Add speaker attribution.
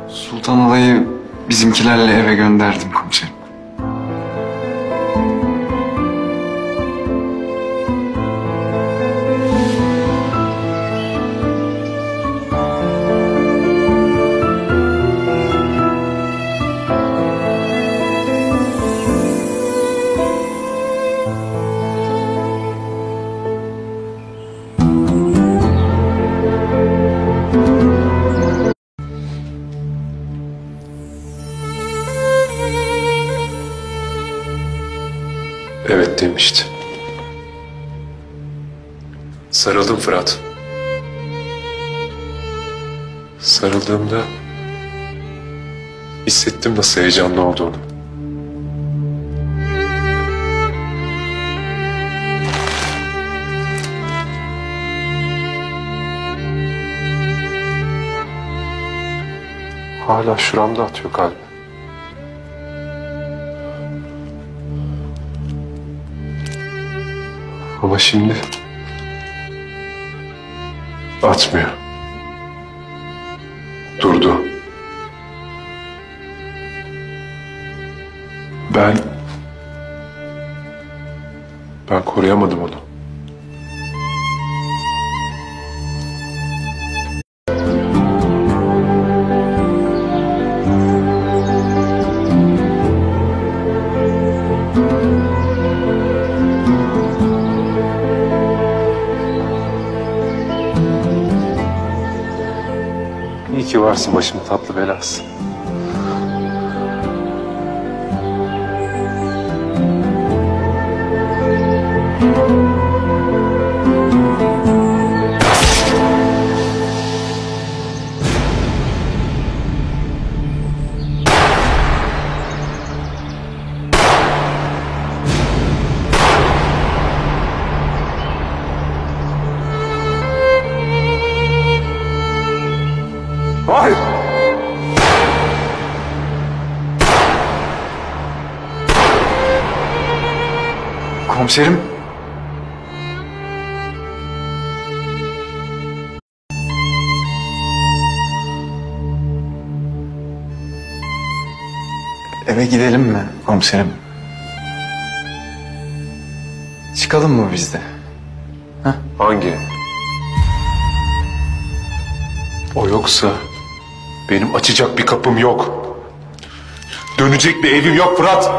Speaker 1: Sultan Alay'ı bizimkilerle eve gönderdim komiserim.
Speaker 2: Evet demişti. Sarıldım Fırat. Sarıldığımda hissettim nasıl heyecanlı olduğunu. Hala şuramda atıyor kalbim. Ama şimdi atmıyor. Durdu. Ben koruyamadım onu. İyi ki varsın başımın tatlı belası. Hayır!
Speaker 1: Komiserim. Eve gidelim mi komiserim? Çıkalım mı biz de? Ha?
Speaker 2: Hangi? O yoksa benim açacak bir kapım yok. Dönecek bir evim yok Fırat.